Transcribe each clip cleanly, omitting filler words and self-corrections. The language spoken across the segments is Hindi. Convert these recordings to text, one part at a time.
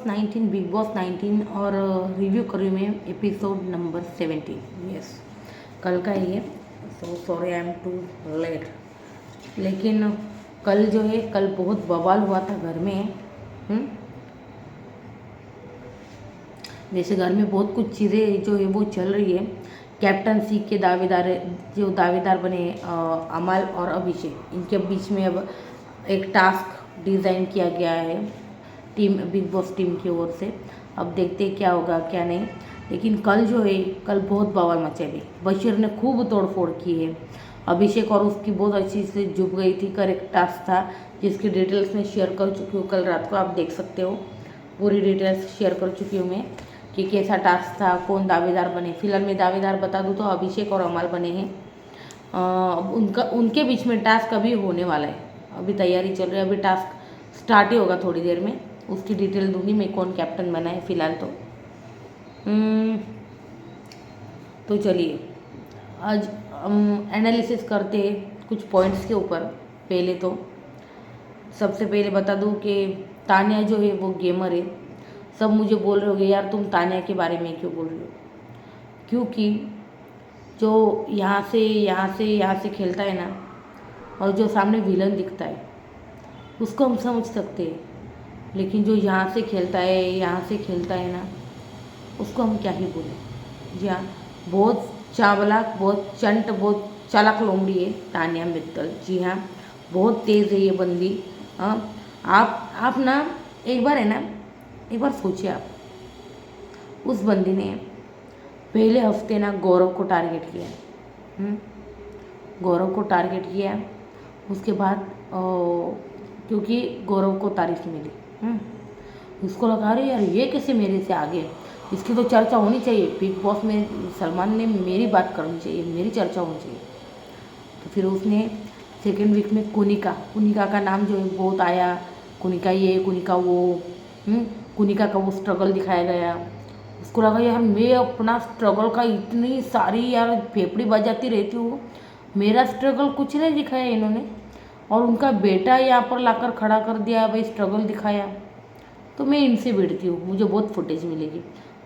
बिग बॉस 19 और रिव्यू कर रही हूँ मैं एपिसोड नंबर 17। यस, कल का ही है। So sorry I am too late. लेकिन कल जो है, कल बहुत बवाल हुआ था घर में। जैसे घर में बहुत कुछ चीज़ें जो है वो चल रही है। कैप्टनसी के दावेदार, जो दावेदार बने अमल और अभिषेक, इनके बीच में अब एक टास्क डिज़ाइन किया गया है टीम, बिग बॉस टीम की ओर से। अब देखते हैं क्या होगा क्या नहीं। लेकिन कल जो है, कल बहुत बवाल मचा भी। बशीर ने खूब तोड़फोड़ की है। अभिषेक और उसकी बहुत अच्छी से जुब गई थी। करेक्ट टास्क था जिसकी डिटेल्स मैं शेयर कर चुकी हूँ कल रात को, आप देख सकते हो। पूरी डिटेल्स शेयर कर चुकी हूँ मैं कि कैसा टास्क था, कौन दावेदार बने। फिलहाल मैं दावेदार बता दूँ तो अभिषेक और अमल बने हैं। उनके बीच में टास्क अभी होने वाला है, अभी तैयारी चल रही है। अभी टास्क स्टार्ट ही होगा थोड़ी देर में, उसकी डिटेल दूंगी मैं, कौन कैप्टन बना है फिलहाल तो चलिए आज हम एनालिसिस करते हैं कुछ पॉइंट्स के ऊपर। पहले तो सबसे पहले बता दूं कि तान्या जो है वो गेमर है। सब मुझे बोल रहे होगे यार तुम तान्या के बारे में क्यों बोल रहे हो, क्योंकि जो यहाँ से खेलता है ना, और जो सामने विलन दिखता है उसको हम समझ सकते हैं। लेकिन जो यहाँ से खेलता है ना, उसको हम क्या ही बोलें। जी हाँ, बहुत चावलाक, बहुत चंट, बहुत चालाक लोमड़ी है तान्या मित्तल। जी हाँ, बहुत तेज़ है ये बंदी। हाँ, आप ना एक बार है ना, एक बार सोचिए आप, उस बंदी ने पहले हफ्ते ना गौरव को टारगेट किया। गौरव को टारगेट किया। उसके बाद क्योंकि गौरव को तारीफ मिली, उसको लगा अरे यार ये कैसे मेरे से आगे, इसकी तो चर्चा होनी चाहिए बिग बॉस में, सलमान ने मेरी बात करनी चाहिए, मेरी चर्चा होनी चाहिए। तो फिर उसने सेकेंड वीक में कुनिका का नाम जो है बहुत आया। कुनिका ये, कुनिका वो, कुनिका का वो स्ट्रगल दिखाया गया। उसको लगा यार मैं अपना स्ट्रगल का इतनी सारी यार फेफड़ी बजाती रहती हूँ, मेरा स्ट्रगल कुछ नहीं दिखाया इन्होंने, और उनका बेटा यहाँ पर लाकर खड़ा कर दिया, भाई स्ट्रगल दिखाया, तो मैं इनसे भिड़ती हूँ, मुझे बहुत फुटेज मिलेगी।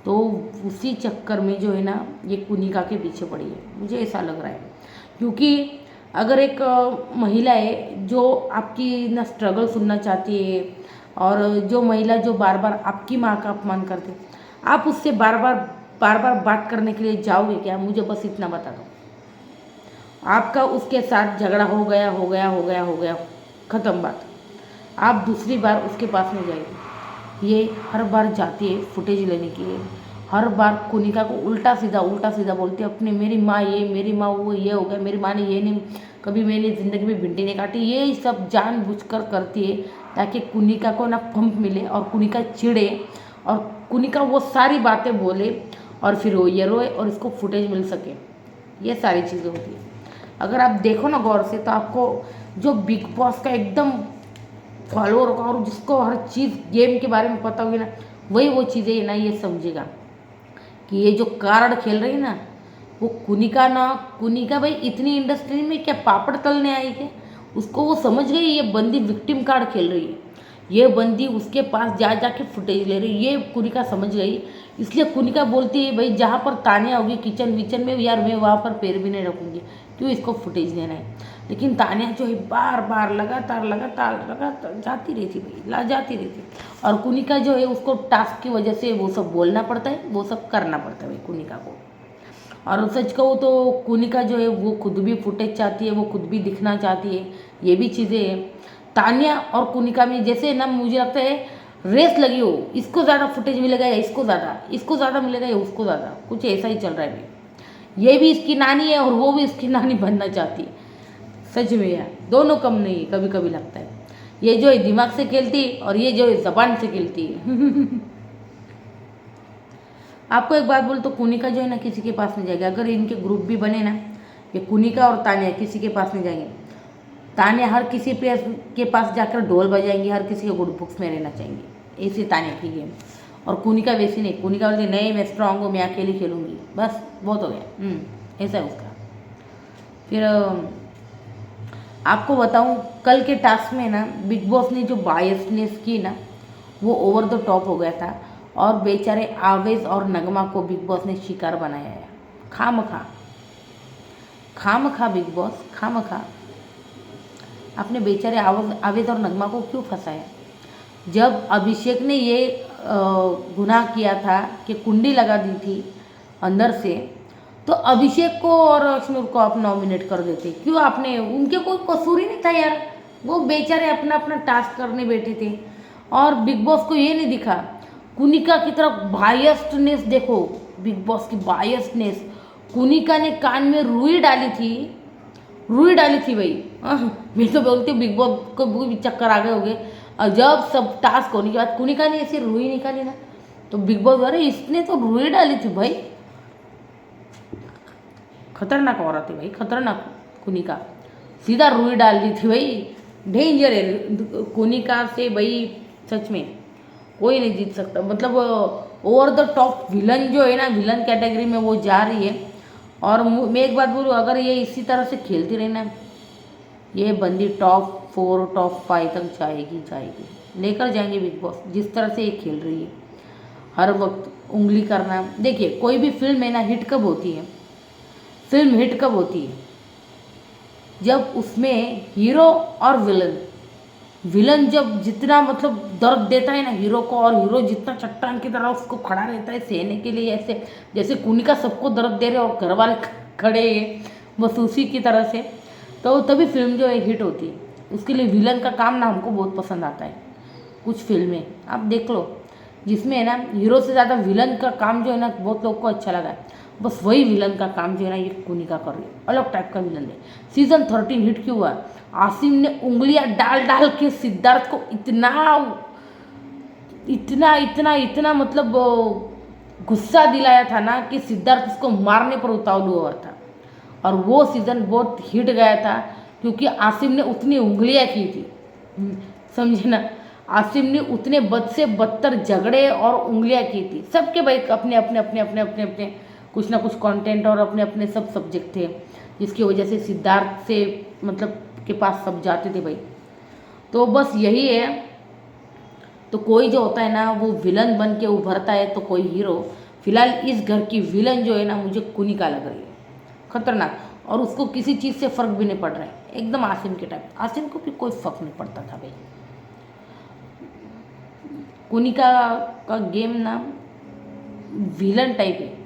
तो उसी चक्कर में जो है ना, ये कुनिका के पीछे पड़ी है, मुझे ऐसा लग रहा है। क्योंकि अगर एक महिला है जो आपकी ना स्ट्रगल सुनना चाहती है, और जो महिला जो बार बार आपकी माँ का अपमान करते, आप उससे बार बार बात करने के लिए जाओगे क्या? मुझे बस इतना बता दो। आपका उसके साथ झगड़ा हो गया, ख़त्म बात। आप दूसरी बार उसके पास नहीं जाएगी। ये हर बार जाती है फुटेज लेने के लिए, हर बार कुनिका को उल्टा सीधा बोलती है अपने, मेरी माँ ये, मेरी माँ वो, ये हो गया, मेरी माँ ने ये नहीं, कभी मैंने ज़िंदगी में भिंडी नहीं काटी। ये सब जानबूझकर करती है ताकि कुनिका को ना पंप मिले और कुनिका चिढ़े, और कुनिका वो सारी बातें बोले और फिर वो ये रोए और इसको फुटेज मिल सके। ये सारी चीज़ें होती है। अगर आप देखो ना गौर से, तो आपको जो बिग बॉस का एकदम फॉलोअर होगा और जिसको हर चीज़ गेम के बारे में पता होगी ना, वही वो चीज़ें ना ये समझेगा कि ये जो कार्ड खेल रही है ना, वो कुनिका भाई इतनी इंडस्ट्री में क्या पापड़ तलने आई है, उसको वो समझ गई ये बंदी विक्टिम कार्ड खेल रही है, ये बंदी उसके पास जाके फुटेज ले रही है, ये कुनिका समझ गई। इसलिए कुनिका बोलती है भाई जहाँ पर तान्या होगी किचन विचन में यार, मैं वहाँ पर पैर भी नहीं रखूँगी, क्यों इसको फुटेज लेना है। लेकिन तान्या जो है बार बार लगातार जाती रहती भाई, जाती रहती। और कुनिका जो है उसको टास्क की वजह से वो सब बोलना पड़ता है, वो सब करना पड़ता है भाई कुनिका को। और सच कहूँ तो कुनिका जो है वो खुद भी फुटेज चाहती है, वो खुद भी दिखना चाहती है, ये भी चीज़ें हैं। तान्या और कुनिका में जैसे ना मुझे लगता है रेस लगी हो, इसको ज़्यादा फुटेज मिलेगा या इसको ज़्यादा मिलेगा या उसको ज़्यादा, कुछ ऐसा ही चल रहा है भाई। ये भी इसकी नानी है और वो भी इसकी नानी बनना चाहती है। सच में यार दोनों कम नहीं है, कभी कभी लगता है। ये जो है दिमाग से खेलती है और ये जो है जबान से खेलती है। आपको एक बात बोल तो कुनिका जो है ना किसी के पास नहीं जाएगी। अगर इनके ग्रुप भी बने ना, ये कुनिका और तान्या किसी के पास नहीं जाएंगे। तान्या हर किसी के पास जाकर ढोल बजाएंगी, हर किसी के गुड बुक्स में रहना चाहेंगी, ऐसी तान्या की गेम। और कुनिका वैसी नहीं, कुनिका बोलती नहीं मैं स्ट्रांग हूँ, मैं अकेली खेलूँगी, बस बहुत हो गया। ऐसा है उसका। फिर आपको बताऊं कल के टास्क में ना बिग बॉस ने जो बायसनेस की ना, वो ओवर द टॉप हो गया था और बेचारे आवेज और नगमा को बिग बॉस ने शिकार बनाया है। खामखा खामखा बिग बॉस खामखा आपने बेचारे आवेज और नगमा को क्यों फंसाया? जब अभिषेक ने ये गुनाह किया था कि कुंडी लगा दी थी अंदर से, तो अभिषेक को और अश्नुर को आप नॉमिनेट कर देते। क्यों आपने? उनके कोई कसूर ही नहीं था यार, वो बेचारे अपना अपना टास्क करने बैठे थे। और बिग बॉस को ये नहीं दिखा, कुनिका की तरफ बायस्डनेस देखो, बिग बॉस की बायस्डनेस। कुनिका ने कान में रुई डाली थी भाई। मैं तो बोलती हूँ बिग बॉस को भी चक्कर आ गए होंगे। और जब सब टास्क होने के बाद कुनिका ने ऐसी रुई निकाली ना, तो बिग बॉस, अरे इसने तो रुई डाली थी भाई। खतरनाक औरत है भाई, खतरनाक। कुनिका सीधा रुई डाल दी थी भाई। डेंजर है कुनिका से भाई, सच में कोई नहीं जीत सकता। मतलब ओवर द टॉप विलन जो है ना, विलन कैटेगरी में वो जा रही है। और मैं एक बात बोलूँ, अगर ये इसी तरह से खेलती रही ना, ये बंदी टॉप 4 टॉप 5 तक जाएगी। लेकर जाएंगे बिग बॉस, जिस तरह से ये खेल रही है। हर वक्त उंगली करना। देखिए कोई भी फिल्म है ना, हिट कब होती है? फिल्म हिट कब होती है? जब उसमें हीरो और विलन जब जितना मतलब दर्द देता है ना हीरो को, और हीरो जितना चट्टान की तरह उसको खड़ा रहता है सहने के लिए, ऐसे जैसे कुनिका सबको दर्द दे रहे और घर वाले खड़े हैं बस उसी की तरह से, तो तभी फिल्म जो है हिट होती है। उसके लिए विलन का काम ना हमको बहुत पसंद आता है। कुछ फिल्में आप देख लो जिसमें है ना हीरो से ज़्यादा विलन का काम जो है ना बहुत लोग को अच्छा लगा है। बस वही विलन का काम जो है ना ये कुनिका कर रही है, अलग टाइप का विलन है। सीजन 13 हिट क्यों हुआ? आसिम ने उंगलियां डाल डाल के सिद्धार्थ को इतना मतलब गुस्सा दिलाया था ना कि सिद्धार्थ उसको मारने पर उतावल हुआ था। और वो सीज़न बहुत हिट गया था क्योंकि आसिम ने उतनी उंगलियां की थी। समझे ना, आसिम ने उतने बद से बदतर झगड़े और उंगलियां की थी। सबके भाई अपने अपने कुछ ना कुछ कंटेंट और अपने अपने सब सब्जेक्ट थे, जिसकी वजह से सिद्धार्थ से मतलब के पास सब जाते थे भाई। तो बस यही है। तो कोई जो होता है ना वो विलन बन के उभरता है, तो कोई हीरो। फिलहाल इस घर की विलन जो है ना मुझे कुनिका लग रही है, खतरनाक। और उसको किसी चीज़ से फ़र्क भी नहीं पड़ रहा है, एकदम आसिम के टाइप। आसिम को भी कोई फ़र्क नहीं पड़ता था भाई। कुनिका का गेम ना विलन टाइप है,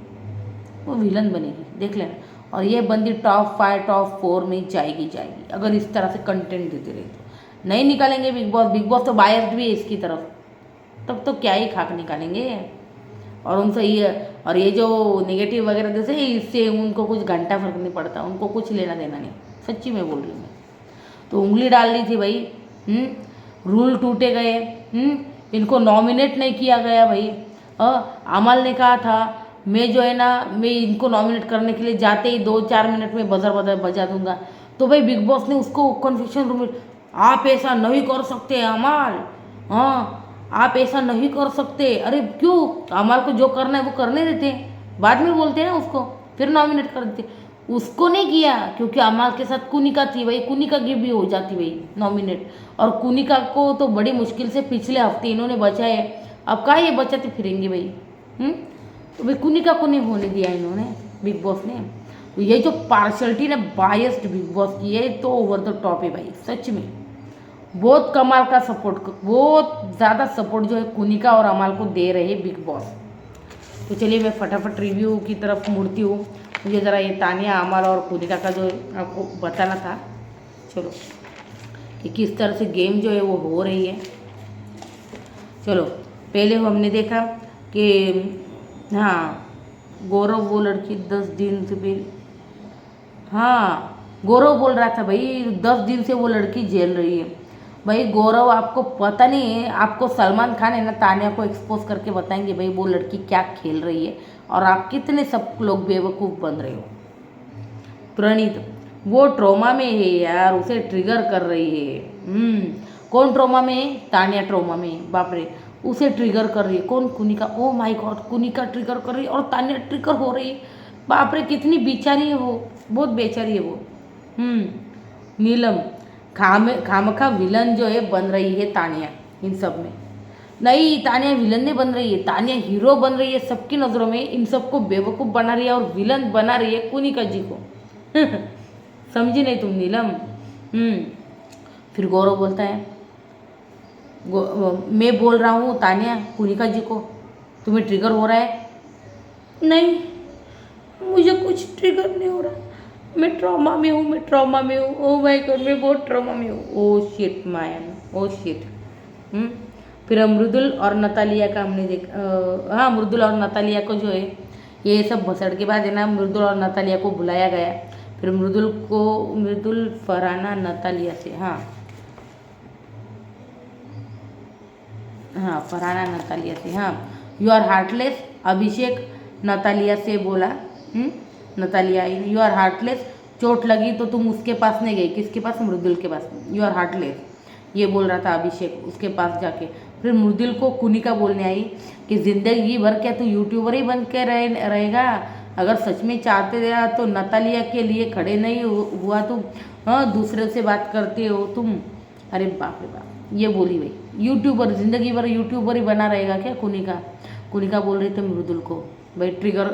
वो विलन बनेगी, देख लेना। और ये बंदी टॉप 5 टॉप 4 में जाएगी अगर इस तरह से कंटेंट देते रहे तो। नहीं निकालेंगे बिग बॉस तो बायस्ड भी है इसकी तरफ, तब तो क्या ही खाक निकालेंगे। और उनसे ये जो नेगेटिव वगैरह जैसे इससे उनको कुछ घंटा फर्क नहीं पड़ता, उनको कुछ लेना देना नहीं। सच्ची में बोल रही हूँ मैं। तो उंगली डाल ली थी भाई। रूल टूटे गए। इनको नॉमिनेट नहीं किया गया भाई। अमल ने कहा था मैं जो है ना मैं इनको नॉमिनेट करने के लिए जाते ही 2-4 मिनट में बजर बजा दूंगा। तो भाई बिग बॉस ने उसको कन्फेशन रूम में, आप ऐसा नहीं कर सकते अमल, हाँ आप ऐसा नहीं कर सकते। अरे क्यों? अमल को जो करना है वो करने देते हैं, बाद में बोलते हैं ना उसको, फिर नॉमिनेट कर देते। उसको नहीं किया क्योंकि अमल के साथ कुनिका थी भाई, कुनिका की भी हो जाती भाई नॉमिनेट। और कुनिका को तो बड़ी मुश्किल से पिछले हफ्ते इन्होंने बचाए, अब कहाँ ये बचाते फिरेंगे भाई। तो भाई कुनिका को नहीं होने दिया इन्होंने, बिग बॉस ने। तो ये जो पार्शलिटी ने बायस्ड बिग बॉस की है तो ओवर द टॉप है भाई, सच में बहुत कमाल का सपोर्ट, बहुत ज़्यादा सपोर्ट जो है कुनिका और अमल को दे रहे हैं बिग बॉस। तो चलिए मैं फटाफट रिव्यू की तरफ मुड़ती हूँ। मुझे ज़रा ये तानिया, अमल और कुनिका का जो आपको बताना था, चलो कि किस तरह से गेम जो है वो हो रही है। चलो पहले हमने देखा कि हाँ गौरव वो लड़की 10 दिन से भी, हाँ गौरव बोल रहा था भाई 10 दिन से वो लड़की झेल रही है। भाई गौरव आपको पता नहीं है, आपको सलमान खान है ना तानिया को एक्सपोज करके बताएंगे भाई वो लड़की क्या खेल रही है और आप कितने सब लोग बेवकूफ़ बन रहे हो। प्रणीत वो ट्रोमा में है यार, उसे ट्रिगर कर रही है। कौन ट्रोमा में है? तानिया ट्रोमा में है, बाप रे उसे ट्रिगर कर रही है। कौन? Kunika. Oh my God, Kunika trigger कर रही है और तानिया ट्रिगर हो रही है। बाप रे कितनी बेचारी है वो, बहुत बेचारी है वो। नीलम खामखा विलन जो है बन रही है तानिया इन सब में। नहीं, तानिया विलन नहीं बन रही है, तानिया हीरो बन रही है सबकी नज़रों में। इन सबको बेवकूफ़ बना रही है और विलन बना रही है कुनिका जी को। समझी नहीं तुम नीलम? फिर गौरव बोलता है, मैं बोल रहा हूँ तानिया कुनिका जी को, तुम्हें ट्रिगर हो रहा है? नहीं, मुझे कुछ ट्रिगर नहीं हो रहा, मैं ट्रॉमा में हूँ, मैं ट्रॉमा में हूँ। ओह माय गॉड, मैं बहुत ट्रॉमा में हूँ। Oh shit man, oh shit. फिर मृदुल और नतालिया का हमने हाँ, मृदुल और नतालिया को जो है ये सब भसड़ के बाद है ना, मृदुल और नतालिया को बुलाया गया। फिर मृदुल फरहाना नतालिया से, हाँ फरहाना नतालिया से, हाँ, you are heartless, Abhishek Natalia से बोला। नतालिया, यू आर हार्टलेस, चोट लगी तो तुम उसके पास नहीं गई, किसके पास? मृदुल के पास। यू आर हार्टलेस, ये बोल रहा था अभिषेक उसके पास जाके। फिर मृदुल को कुनिका बोलने आई कि ज़िंदगी भर क्या तू यूट्यूबर ही बन के रहेगा? अगर सच में चाहते रहा तो नतालिया के लिए खड़े नहीं हुआ तुम, हाँ, दूसरे से बात करते हो तुम। अरे बाप रे बाप, ये बोली भाई, यूट्यूबर ज़िंदगी भर यूट्यूबर ही बना रहेगा क्या कुनिका बोल रही थी मृदुल को भाई, ट्रिगर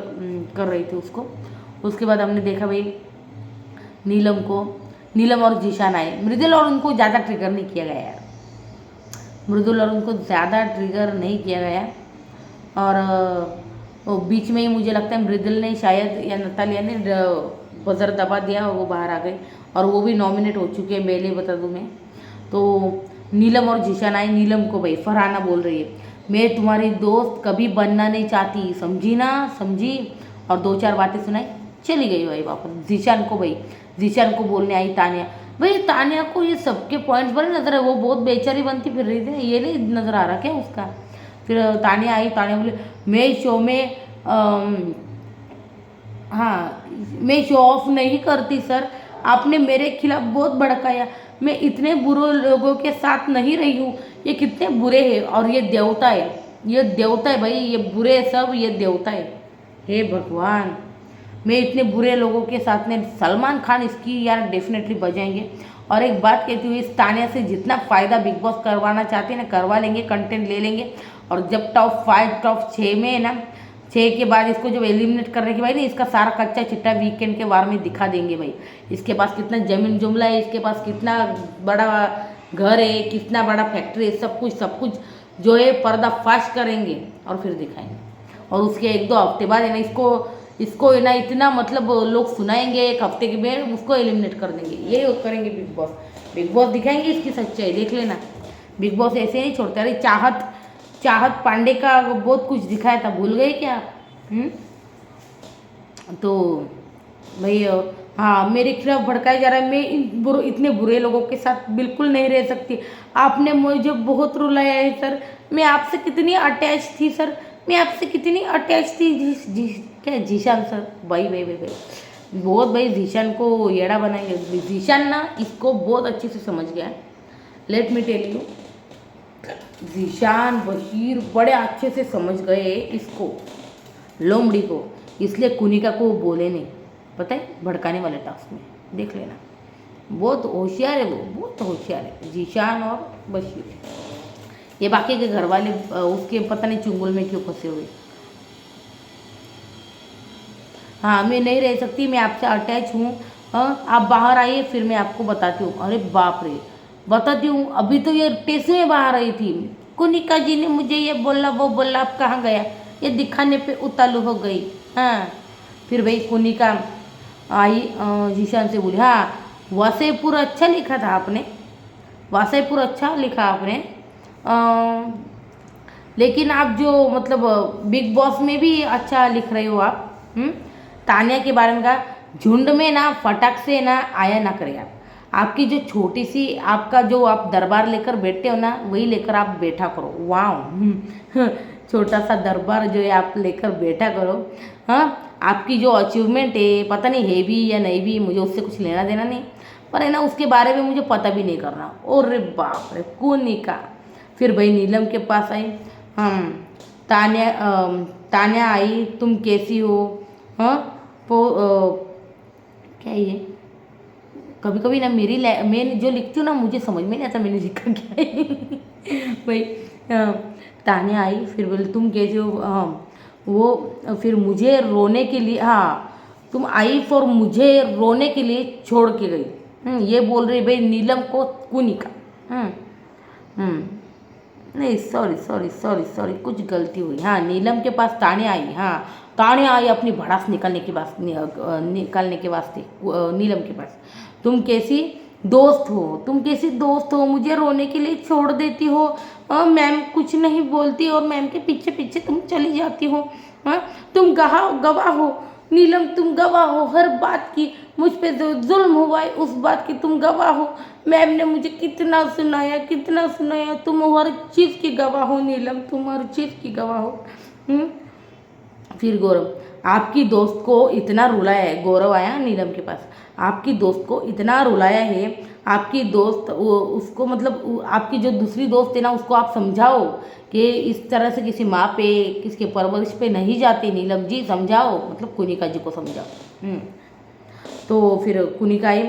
कर रही थी उसको। उसके बाद हमने देखा भाई नीलम और जीशान आए। मृदुल और उनको ज़्यादा ट्रिगर नहीं किया गया यार, मृदुल और उनको ज़्यादा ट्रिगर नहीं किया गया। और बीच में ही मुझे लगता है मृदुल ने शायद या नतालिया ने बजर दबा दिया और वो बाहर आ गई, और वो भी नॉमिनेट हो चुके हैं, पहले बता दूँ मैं। तो नीलम और जीशान आए। नीलम को भाई फरहाना बोल रही है, मैं तुम्हारी दोस्त कभी बनना नहीं चाहती, समझी ना, समझी? और 2-4 बातें सुनाई, चली गई भाई वापस। जीशान को बोलने आई तानिया। भाई तानिया को ये सबके पॉइंट्स बड़े नजर है, वो बहुत बेचारी बनती फिर रही थी, ये नहीं नजर आ रहा क्या उसका? फिर तानिया आई, तानिया बोली, मैं शो में हाँ, मैं शो ऑफ नहीं करती सर, आपने मेरे खिलाफ बहुत भड़काया, मैं इतने बुरे लोगों के साथ नहीं रही हूँ, ये कितने बुरे हैं, और ये देवता है भाई, ये बुरे सब, ये देवता है। हे भगवान, मैं इतने बुरे लोगों के साथ में, सलमान खान इसकी यार डेफिनेटली बजाएंगे। और एक बात कहती हुई, इस तानिया से जितना फ़ायदा बिग बॉस करवाना चाहते हैं ना, करवा लेंगे, कंटेंट ले लेंगे। और जब टॉप 5 टॉप 6 में है ना, 6 के बाद इसको जब एलिमिनेट करने के बाद ना, इसका सारा कच्चा चिट्टा वीकेंड के वार में दिखा देंगे भाई। इसके पास कितना जमीन जुमला है, इसके पास कितना बड़ा घर है, कितना बड़ा फैक्ट्री है, सब कुछ जो है पर्दाफाश करेंगे और फिर दिखाएंगे। और उसके 1-2 हफ्ते बाद है ना, इसको है ना इतना मतलब लोग सुनाएंगे, 1 हफ्ते के बाद उसको एलिमिनेट कर देंगे। यही करेंगे बिग बॉस दिखाएंगे इसकी सच्चाई, देख लेना। बिग बॉस ऐसे नहीं छोड़ते। अरे चाहत पांडे का बहुत कुछ दिखाया था, भूल गए क्या? तो भाई हाँ, मेरे खिलाफ भड़काया जा रहा है, मैं इतने बुरे लोगों के साथ बिल्कुल नहीं रह सकती, आपने मुझे बहुत रुलाया है सर, मैं आपसे कितनी अटैच थी सर, मैं आपसे कितनी अटैच थी। क्या जीशान सर, भाई बहुत भाई जीशान को येड़ा बनाएंगे। जीशान ना इसको बहुत अच्छे से समझ गया है, let me tell you, Zeeshan Bashir बड़े अच्छे से समझ गए इसको, लोमड़ी को, इसलिए कुनिका को बोले नहीं, पता है, भड़काने वाले टास्क में, देख लेना। बहुत होशियार है वो, बहुत होशियार है जीशान और बशीर। ये बाकी के घर वाले उसके पता नहीं चुंगल में क्यों फंसे हुए। हाँ, मैं नहीं रह सकती, मैं आपसे अटैच हूँ, आप बाहर आइए फिर मैं आपको बताती हूँ। अरे बाप रे, बताती हूँ, अभी तो ये टेस्ट में बाहर आई थी, कुनिका जी ने मुझे ये बोला वो बोला, आप कहाँ गया, ये दिखाने पे उतालू हो गई। हाँ, फिर भाई कुनिका आई, जीशान से बोली, हाँ वासेपुर अच्छा लिखा था आपने, वासेपुर अच्छा लिखा आपने, लेकिन आप जो मतलब बिग बॉस में भी अच्छा लिख रहे हो आप। तानिया के बारे में कहा, झुंड में ना फटाक से ना आया ना करे आप, आपकी जो छोटी सी आपका जो आप दरबार लेकर बैठते हो ना, वही लेकर आप बैठा करो। वाह, छोटा सा दरबार जो है आप लेकर बैठा करो। हाँ, आपकी जो अचीवमेंट है, पता नहीं है भी या नहीं भी, मुझे उससे कुछ लेना देना नहीं, पर है ना उसके बारे में मुझे पता भी नहीं करना। अरे बाप रे, कुनिका। फिर भाई नीलम के पास आई, तान्या आई, तुम कैसी हो? हाँ, क्या ये कभी कभी ना मैं जो लिखती हूँ ना, मुझे समझ में नहीं आता मैंने लिखा क्या है। भाई तान्या आई, फिर बोले तुम कैसे हो, वो फिर मुझे रोने के लिए, हाँ तुम आई और मुझे रोने के लिए छोड़ के गई। ये बोल रही भाई नीलम को कुनिका। हम्म हम्म, नहीं सॉरी सॉरी सॉरी सॉरी, कुछ गलती हुई। हाँ नीलम के पास तान्या आई, हाँ तान्या आई अपनी भड़ास निकालने के वास्ते, निकालने के वास्ते नीलम के पास। तुम कैसी दोस्त हो, तुम कैसी दोस्त हो, मुझे रोने के लिए छोड़ देती हो, मैम कुछ नहीं बोलती और मैम के पीछे पीछे तुम चली जाती हो। हाँ तुम गवाह हो नीलम, तुम गवाह हो हर बात की, मुझ पे जो जुल्म हुआ है उस बात की तुम गवाह हो। मैम ने मुझे कितना सुनाया कितना सुनाया, तुम हर चीज़ की गवाह हो नीलम, तुम हर चीज़ की गवाह हो। फिर गौरव, आपकी दोस्त को इतना रुलाया है, गौरव आया नीलम के पास, आपकी दोस्त को इतना रुलाया है, आपकी दोस्त उसको मतलब आपकी जो दूसरी दोस्त है ना उसको आप समझाओ कि इस तरह से किसी माँ पे किसके परवरिश पे नहीं जाते नीलम जी, समझाओ, मतलब कुनिका जी को समझाओ। तो फिर कुनिका आई,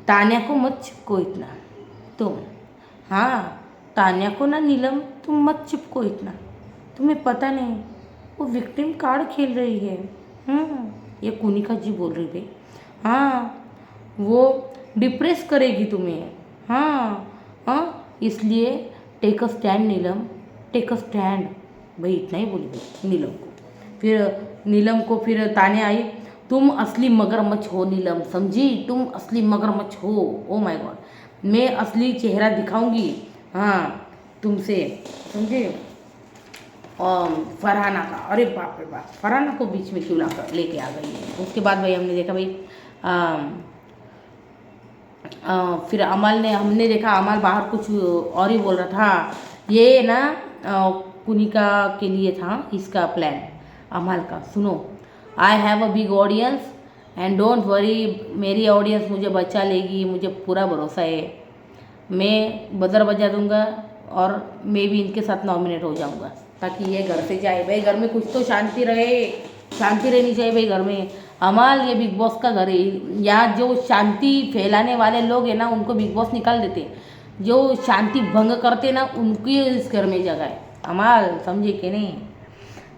तान्या को मत चिपको इतना तुम, हाँ तान्या को ना नीलम तुम मत चिपको इतना, तुम्हें पता नहीं वो विक्टिम कार्ड खेल रही है। ये कुनिका जी बोल रही थी, हाँ वो डिप्रेस करेगी तुम्हें, हाँ हाँ इसलिए take a stand Neelam, take a stand, भाई इतना ही बोली भाई नीलम को। फिर नीलम को फिर तान्या आई, तुम असली मगरमच्छ हो नीलम, समझी, तुम असली मगरमच्छ हो, ओ माय गॉड मैं असली चेहरा दिखाऊंगी, हाँ तुमसे, समझे। फरहाना का, अरे बाप रे बाप, फरहाना को बीच में क्यों लाकर लेके आ गई है। उसके बाद भाई हमने देखा भाई फिर अमल ने, हमने देखा अमल बाहर कुछ और ही बोल रहा था, ये ना कुनिका के लिए था इसका प्लान अमल का। सुनो, I have a big audience and don't worry, मेरी ऑडियंस मुझे बचा लेगी, मुझे पूरा भरोसा है, मैं बजर बजा दूंगा और मैं भी इनके साथ नॉमिनेट हो जाऊंगा ताकि ये घर से जाए। भाई घर में कुछ तो शांति रहे, शांति रहनी चाहिए भाई घर में। अमाल ये बिग बॉस का घर है, यहाँ जो शांति फैलाने वाले लोग हैं ना उनको बिग बॉस निकाल देते हैं, जो शांति भंग करते ना उनकी इस घर में जगह है। अमाल समझे कि नहीं,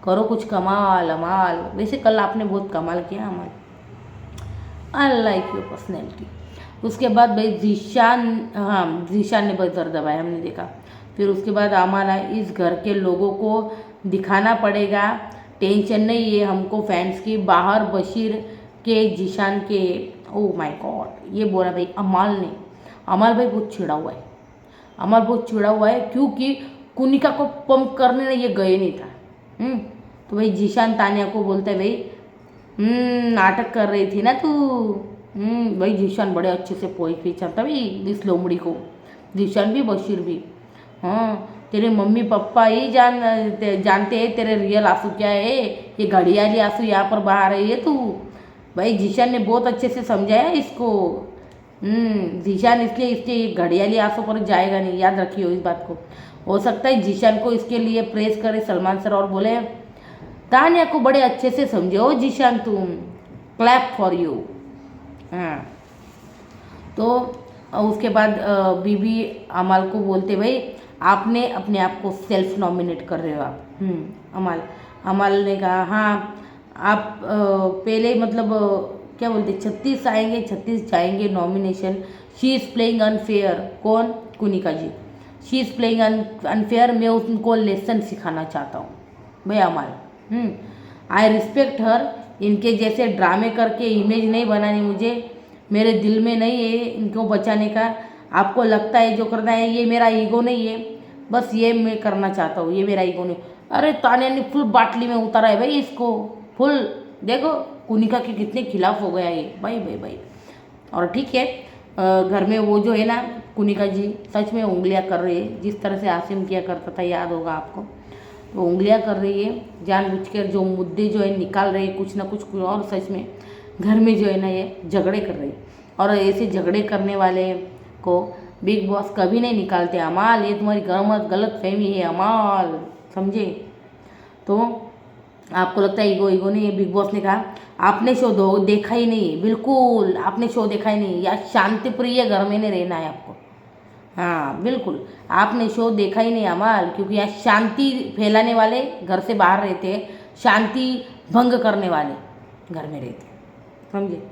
करो कुछ कमाल अमाल। वैसे कल आपने बहुत कमाल किया अमाल, आई लाइक योर पर्सनैलिटी। उसके बाद भाई जीशान, हाँ जीशान ने बहुत दर्द दबाया हमने देखा। फिर उसके बाद अमाल आया, इस घर के लोगों को दिखाना पड़ेगा, टेंशन नहीं है हमको फैंस की, बाहर बशीर के जीशान के, ओह माय गॉड ये बोला भाई अमाल ने। अमाल भाई बहुत छिड़ा हुआ है, अमाल बहुत छिड़ा हुआ है क्योंकि कुनिका को पंप करने ये गए नहीं था। तो भाई जीशान तान्या को बोलता है भाई नाटक कर रही थी ना तू। भाई जीशान बड़े अच्छे से पोई पहचानता भाई इस लोमड़ी को, जीशान भी बशीर भी। हाँ तेरे मम्मी पापा ही जानते हैं तेरे रियल आंसू क्या है, ये घड़ियाली आंसू यहाँ पर बहा रही है तू। भाई जीशान ने बहुत अच्छे से समझाया इसको। जीशान इसलिए ये घड़ियाली आंसू पर जाएगा नहीं, याद रखियो इस बात को। हो सकता है जीशान को इसके लिए प्रेस करे सलमान सर और बोले तान्या को बड़े अच्छे से समझो जीशान, तुम क्लैप फॉर यू। हाँ तो उसके बाद बीबी अमाल को बोलते भाई आपने अपने आप को सेल्फ नॉमिनेट कर रहे हो आप। अमाल ने कहा हाँ आप पहले मतलब क्या बोलते 36 आएंगे 36 जाएंगे nomination. She is playing unfair, कौन, कुनिका जी, शी इज़ प्लेइंग अनफेयर, मैं उनको लेसन सिखाना चाहता हूँ भाई अमाल। आई रिस्पेक्ट हर, इनके जैसे ड्रामे करके इमेज नहीं बनानी मुझे, मेरे दिल में नहीं है इनको बचाने का। आपको लगता है जो करना है ये मेरा ईगो नहीं है, बस ये मैं करना चाहता हूँ, ये मेरा ईगो नहीं। अरे तान्या ने फुल बाटली में उतारा है भाई इसको, फुल देखो कुनिका के कितने खिलाफ हो गया ये भाई भाई भाई। और ठीक है घर में वो जो है ना कुनिका जी सच में उंगलियां कर रही है, जिस तरह से आसिम किया करता था याद होगा आपको, तो उंगलियां कर रही है जानबूझकर, जो मुद्दे जो है निकाल रही है कुछ ना कुछ। और सच में घर में जो है ना ये झगड़े कर रही है, और ऐसे झगड़े करने वाले को बिग बॉस कभी नहीं निकालते। अमाल ये तुम्हारी गलत फहमी है अमाल, समझे। तो आपको लगता है ईगो ईगो नहीं है, बिग बॉस ने कहा आपने शो देखा ही नहीं, बिल्कुल आपने शो देखा ही नहीं, या शांति प्रिय घर में नहीं रहना है आपको। हाँ बिल्कुल, आपने शो देखा ही नहीं अमाल, क्योंकि यहाँ शांति फैलाने वाले घर से बाहर रहते हैं, शांति भंग करने वाले घर में रहते हैं, समझे।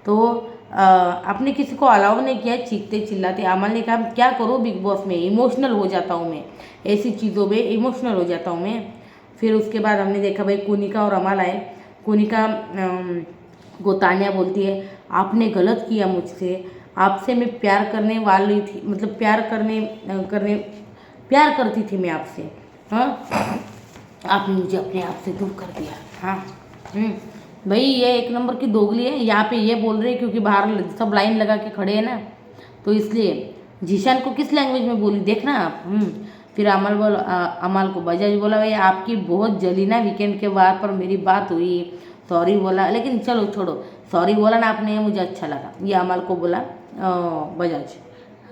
तो आपने किसी को अलाउ नहीं किया चीखते चिल्लाते। अमल ने कहा क्या करूँ बिग बॉस में, इमोशनल हो जाता हूँ मैं, ऐसी चीज़ों में इमोशनल हो जाता हूँ मैं। फिर उसके बाद हमने देखा भाई कुनिका और अमल आए। कुनिका को तान्या बोलती है आपने गलत किया मुझसे, आपसे मैं प्यार करने वाली थी, मतलब प्यार करती थी मैं आपसे, हाँ आपने मुझे अपने आप से दूर कर दिया। हाँ भाई ये एक नंबर की दोगली है। यहाँ पे ये बोल रहे हैं क्योंकि बाहर सब लाइन लगा के खड़े हैं ना, तो इसलिए। जीशान को किस लैंग्वेज में बोली देखना आप। फिर अमल को बजाज बोला भाई आपकी बहुत जली ना वीकेंड के बाद पर मेरी बात हुई, सॉरी बोला, लेकिन चलो छोड़ो, सॉरी बोला ना आपने, मुझे अच्छा लगा। ये अमल को बोला बजाज,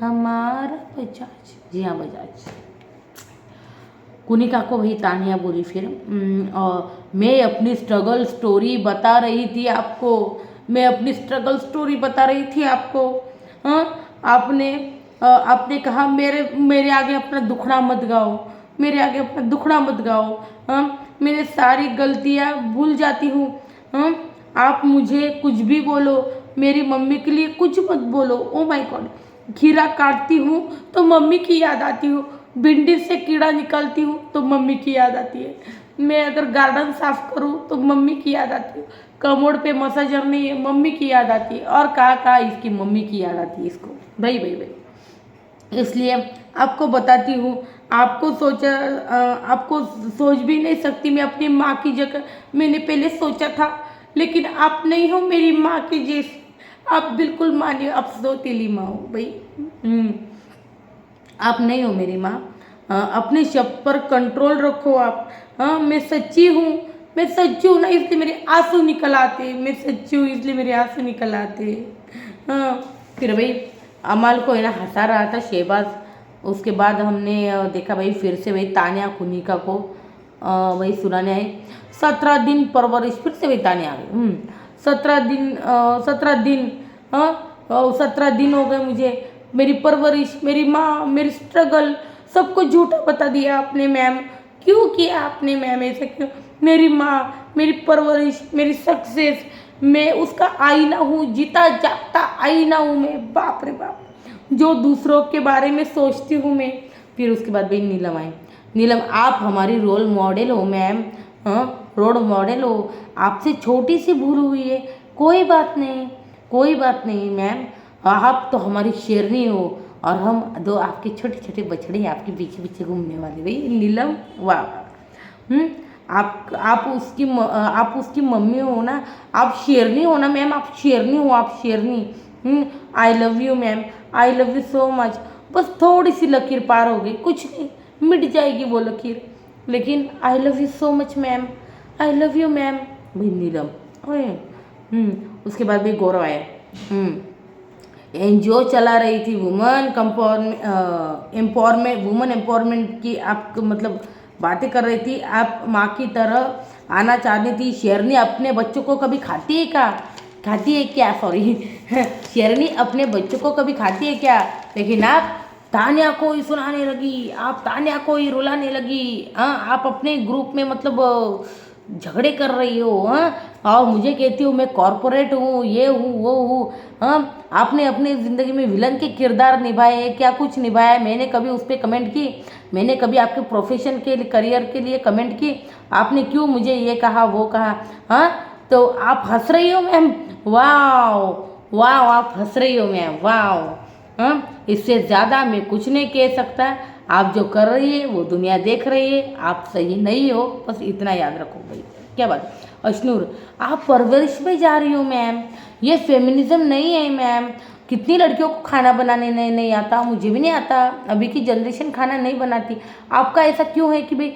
हमारा बजाज, जी हाँ बजाज। कुनिका को भाई तानिया बोली फिर मैं अपनी स्ट्रगल स्टोरी बता रही थी आपको, मैं अपनी स्ट्रगल स्टोरी बता रही थी आपको। हाँ आपने कहा मेरे आगे अपना दुखड़ा मत गाओ, मेरे आगे अपना दुखड़ा मत गाओ। हाँ मैंने सारी गलतियाँ भूल जाती हूँ। हाँ आप मुझे कुछ भी बोलो, मेरी मम्मी के लिए कुछ मत बोलो। ओ माय गॉड, खीरा काटती हूँ तो मम्मी की याद आती हूँ, भिंडी से कीड़ा निकालती हूँ तो मम्मी की याद आती है, मैं अगर गार्डन साफ करूँ तो मम्मी की याद आती है, कमोड पे मसाजर नहीं है मम्मी की याद आती है, और कहाँ इसकी मम्मी की याद आती है इसको। भाई भाई भाई इसलिए आपको बताती हूँ, आपको सोच भी नहीं सकती मैं अपनी माँ की जगह, मैंने पहले सोचा था, लेकिन आप नहीं हो मेरी माँ के जैसी, आप बिल्कुल मानिए आप सौतेली माँ हो भाई। आप नहीं हो मेरी माँ। अपने शब्द पर कंट्रोल रखो आप। हाँ मैं सच्ची हूँ, मैं सच्ची हूँ ना इसलिए मेरे आंसू निकल आते, मैं सच्ची हूँ इसलिए मेरे आंसू निकल आते। हाँ फिर भाई अमल को है ना हंसा रहा था शहबाज। उसके बाद हमने देखा भाई फिर से भाई तान्या कुनिका को वही सुनाने आए। 17 दिन परवरिश, फिर से वही तान्या आ गई। 17 दिन, हाँ 17 दिन हो गए मुझे, मेरी परवरिश, मेरी माँ, मेरी स्ट्रगल सबको झूठा बता दिया आपने मैम। क्यों किया आपने मैम ऐसा, क्यों? मेरी माँ, मेरी परवरिश, मेरी सक्सेस, मैं उसका आईना हूँ, जीता जागता आईना हूँ मैं, बाप रे बाप, जो दूसरों के बारे में सोचती हूँ मैं। फिर उसके बाद भाई नीलम आई। नीलम आप हमारी रोल मॉडल हो मैम, हाँ रोल मॉडल हो, आपसे छोटी सी भूल हुई है, कोई बात नहीं, कोई बात नहीं मैम, आप तो हमारी शेरनी हो और हम दो आपके छोटे छोटे बछड़े आपके पीछे पीछे घूमने वाले। भाई नीलम वाह। आप उसकी मम्मी हो ना, आप शेरनी हो ना मैम, आप शेरनी हो, आप शेरनी। I love you ma'am, I love you so much. बस थोड़ी सी लकीर पार हो गई, कुछ नहीं, मिट जाएगी वो लकीर, लेकिन I love you so much ma'am, I love you ma'am. भाई नीलम उसके बाद भाई गौरव आया। एनजीओ चला रही थी वुमन एम्पावरमेंट की, आप मतलब बातें कर रही थी, आप माँ की तरह आना चाहती थी। शेरनी अपने बच्चों को कभी खाती है क्या सॉरी शेरनी अपने बच्चों को कभी खाती है क्या? लेकिन आप तान्या को ही सुनाने लगी, आप तान्या को ही रुलाने लगी। हाँ आप अपने ग्रुप में मतलब झगड़े कर रही हो। हाँ और मुझे कहती हूँ मैं कॉरपोरेट हूँ, ये हूँ वो हूँ। हाँ आपने अपनी ज़िंदगी में विलन के किरदार निभाए, क्या कुछ निभाया? मैंने कभी उस पर कमेंट की? मैंने कभी आपके प्रोफेशन के करियर के लिए कमेंट की? आपने क्यों मुझे ये कहा वो कहा? हाँ तो आप हंस रही हो मैम, वाह वाह, आप हंस रही हो मैम, वाह। हाँ इससे ज़्यादा मैं कुछ नहीं कह सकता। आप जो कर रही है वो दुनिया देख रही है, आप सही नहीं हो, बस इतना याद रखो भाई। क्या बात? अशनूर आप परवरिश में जा रही हो मैम, ये फेमिनिज्म नहीं है मैम। कितनी लड़कियों को खाना बनाने नहीं आता, मुझे भी नहीं आता, अभी की जनरेशन खाना नहीं बनाती, आपका ऐसा क्यों है कि भाई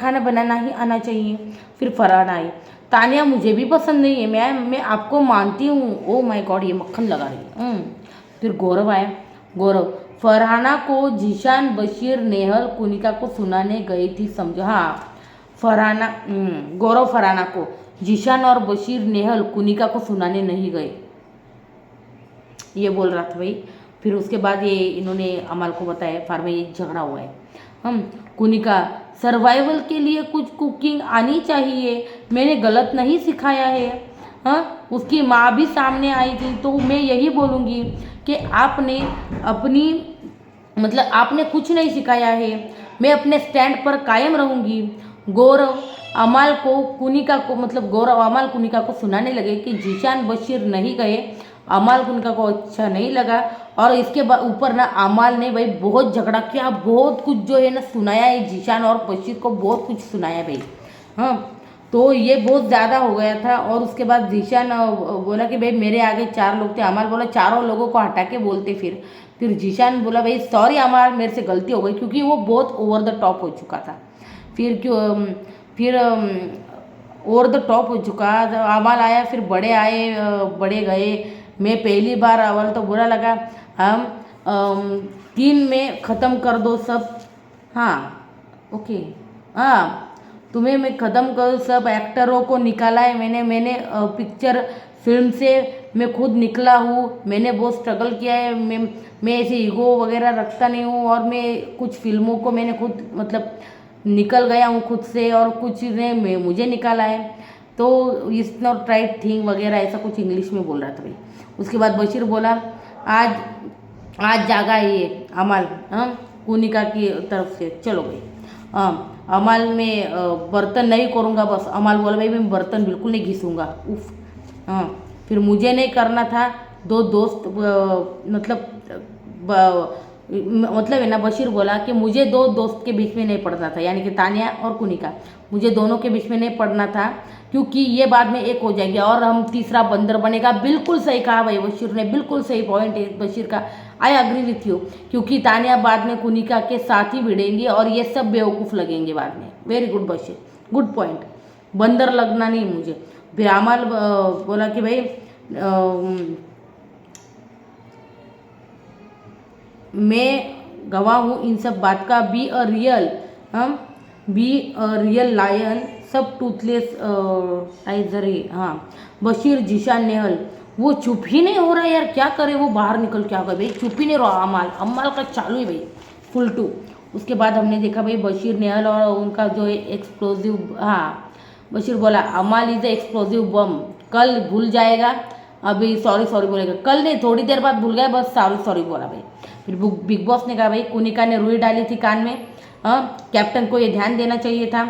खाना बनाना ही आना चाहिए? फिर फरहान आई, तान्या मुझे भी पसंद नहीं है मैम, मैं आपको मानती हूँ। ओ माय गॉड ये मक्खन लगा रही है। फिर गौरव आया। गौरव फरहाना को जीशान, बशीर, नेहल, कुनिका को सुनाने गई थी समझो। हाँ फरहाना गौरव फरहाना को जीशान और बशीर, नेहल, कुनिका को सुनाने नहीं गए, ये बोल रहा था भाई। फिर उसके बाद ये इन्होंने अमाल को बताया फार्म में ये झगड़ा हुआ है। हम कुनिका सर्वाइवल के लिए कुछ कुकिंग आनी चाहिए, मैंने गलत नहीं सिखाया है। हाँ, उसकी माँ भी सामने आई थी, तो मैं यही बोलूँगी कि आपने अपनी मतलब आपने कुछ नहीं सिखाया है, मैं अपने स्टैंड पर कायम रहूँगी। गौरव अमाल को कुनिका को मतलब गौरव अमाल कुनिका को सुनाने लगे कि जीशान बशीर नहीं गए। अमाल कुनिका को अच्छा नहीं लगा और इसके ऊपर ना अमाल ने भाई बहुत झगड़ा किया, बहुत कुछ जो है ना सुनाया है, जीशान और बशीर को बहुत कुछ सुनाया भाई। हाँ, तो ये बहुत ज़्यादा हो गया था। और उसके बाद जीशान बोला कि भाई मेरे आगे 4 लोग थे। अमाल बोला चारों लोगों को हटा के बोलते। फिर जीशान बोला भाई सॉरी अमाल, मेरे से गलती हो गई, क्योंकि वो बहुत ओवर द टॉप हो चुका था। फिर ओवर द टॉप हो चुका। अमाल आया, फिर बड़े आए, बड़े गए। मैं पहली बार अव्वल तो बुरा लगा। हम 3 में ख़त्म कर दो सब। हाँ ओके, हाँ तुम्हें मैं ख़त्म कर सब एक्टरों को निकाला है मैंने पिक्चर फिल्म से मैं खुद निकला हूँ, मैंने बहुत स्ट्रगल किया है। मैं ऐसे ईगो वगैरह रखता नहीं हूँ, और मैं कुछ फिल्मों को मैंने खुद मतलब निकल गया हूँ खुद से, और कुछ ने मुझे निकाला है। तो इस नॉट राइट थिंग वगैरह ऐसा कुछ इंग्लिश में बोल रहा था भाई। उसके बाद बशीर बोला आज आज जागा है ये अमाल, हाँ कुनिका की तरफ से, चलो भाई। अमाल में बर्तन नहीं करूँगा बस। अमाल बोला भाई मैं बर्तन बिल्कुल नहीं घिसूँगा, उफ। हाँ, फिर मुझे नहीं करना था। 2 दोस्त मतलब है ना, बशीर बोला कि मुझे 2 दोस्त के बीच में नहीं पड़ना था, यानी कि तानिया और कुनिका, मुझे दोनों के बीच में नहीं पड़ना था, क्योंकि ये बाद में एक हो जाएंगे और हम तीसरा बंदर बनेगा। बिल्कुल सही कहा भाई बशीर ने, बिल्कुल सही पॉइंट है बशीर का। आई अग्री विथ यू, क्योंकि तानिया बाद में कुनिका के साथ ही भिड़ेंगी और ये सब बेवकूफ़ लगेंगे बाद में। Very good Bashir, good point. बंदर लगना नहीं मुझे। फिर अमाल बोला कि भाई मैं गवाह हूँ इन सब बात का। बी अ रियल लायन, सब टूथलेस टाइजर है। हाँ, बशीर जीशान नेहल, वो चुप ही नहीं हो रहा यार, क्या करे वो, बाहर निकल क्या करे भाई, चुप ही नहीं रहा। अमाल का चालू है भाई फुल टू। उसके बाद हमने देखा भाई बशीर नेहल और उनका जो है एक्सप्लोजिव। हाँ, बशीर बोला अमाल इज ए एक्सप्लोजिव बम, कल भूल जाएगा, अभी सॉरी बोलेगा। कल नहीं, थोड़ी देर बाद भूल गया, बस सॉरी बोला भाई। फिर बिग बॉस ने कहा भाई कुनिका ने रुई डाली थी कान में, कैप्टन को ये ध्यान देना चाहिए था।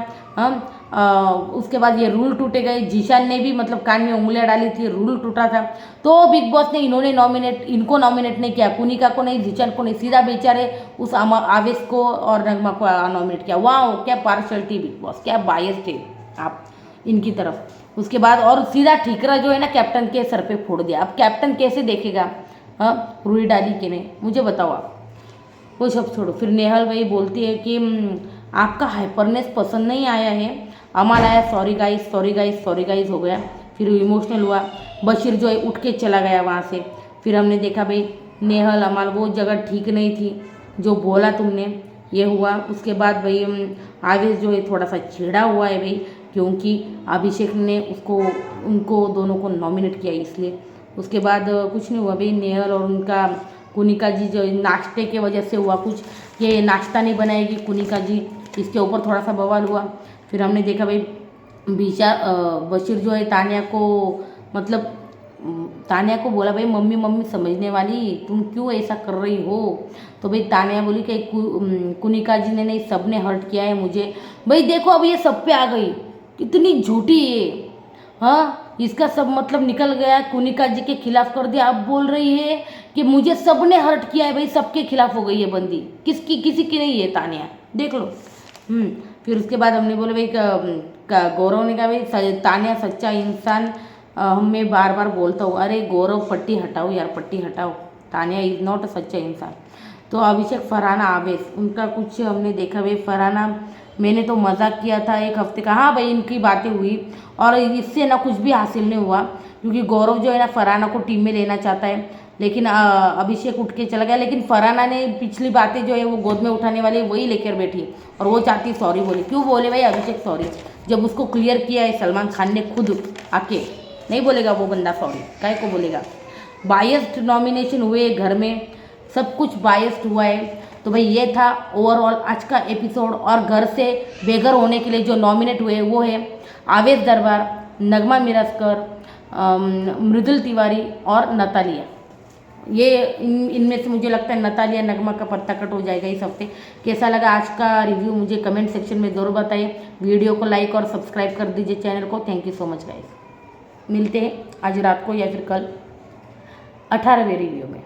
उसके बाद ये रूल टूटे गए। जीशान ने भी मतलब कान में उंगलियां डाली थी, रूल टूटा था। तो बिग बॉस ने इनको नॉमिनेट नहीं किया, कुनिका को नहीं, जीशान को नहीं, सीधा बेचारे उस आवेश को और नगमा को नॉमिनेट किया। वाह, क्या पार्शलिटी बिग बॉस, क्या बायस थे आप इनकी तरफ। उसके बाद और सीधा ठीकरा जो है ना कैप्टन के सर पे फोड़ दिया। अब कैप्टन कैसे देखेगा हाँ रुई डाली कि नहीं, मुझे बताओ आप। वो सब छोड़ो। फिर नेहल भाई बोलती है कि आपका हाइपरनेस पसंद नहीं आया है। अमाल आया, सॉरी गाइस हो गया। फिर इमोशनल हुआ। बशीर जो है उठ के चला गया वहाँ से। फिर हमने देखा भाई नेहल अमाल वो जगह ठीक नहीं थी, जो बोला तुमने ये हुआ। उसके बाद भाई आवेश जो है थोड़ा सा छेड़ा हुआ है भाई, क्योंकि अभिषेक ने उनको दोनों को नॉमिनेट किया इसलिए। उसके बाद कुछ नहीं हुआ भाई, नेहल और उनका कुनिका जी जो नाश्ते के वजह से हुआ कुछ, ये नाश्ता नहीं बनाएगी कुनिका जी, इसके ऊपर थोड़ा सा बवाल हुआ। फिर हमने देखा भाई बशीर जो है तानिया को बोला भाई मम्मी समझने वाली, तुम क्यों ऐसा कर रही हो। तो भाई तानिया बोली कि कुनिका जी ने नहीं, सब ने हर्ट किया है मुझे। भाई देखो अब ये सब पे आ गई, कितनी झूठी है। हाँ, इसका सब मतलब निकल गया, कुनिका जी के खिलाफ कर दिया। अब बोल रही है कि मुझे सब ने हर्ट किया है। भाई सबके खिलाफ हो गई है बंदी, किसी की नहीं है तानिया, देख लो। फिर उसके बाद हमने बोले भाई गौरव ने कहा भाई तानिया सच्चा इंसान, मैं बार बार बोलता हूँ। अरे गौरव पट्टी हटाओ यार, पट्टी हटाओ, तानिया इज नॉट अ सच्चा इंसान। तो अभिषेक फरहाना आवेश उनका कुछ हमने देखा भाई। फरहाना मैंने तो मजाक किया था 1 हफ्ते का। हाँ भाई इनकी बातें हुई और इससे ना कुछ भी हासिल नहीं हुआ, क्योंकि गौरव जो है ना फरहाना को टीम में लेना चाहता है, लेकिन अभिषेक उठ के चला गया। लेकिन फरहाना ने पिछली बातें जो है वो गोद में उठाने वाली वही लेकर बैठी, और वो चाहती सॉरी बोले। क्यों बोले भाई अभिषेक सॉरी, जब उसको क्लियर किया है सलमान खान ने खुद आके। नहीं बोलेगा वो बंदा सॉरी, काहे को बोलेगा। बायस्ड नॉमिनेशन हुए घर में, सब कुछ बायस्ड हुआ है। तो भाई ये था ओवरऑल आज का एपिसोड। और घर से बेघर होने के लिए जो नॉमिनेट हुए वो है आवेश दरबार, नगमा मिराजकर, मृदुल तिवारी और नतालिया। ये इनमें से मुझे लगता है नतालिया नगमा का पत्ता कट हो जाएगा इस हफ्ते। कैसा लगा आज का रिव्यू मुझे कमेंट सेक्शन में ज़रूर बताइए। वीडियो को लाइक और सब्सक्राइब कर दीजिए चैनल को। Thank you so much guys. मिलते हैं आज रात को या फिर कल 18वें रिव्यू में।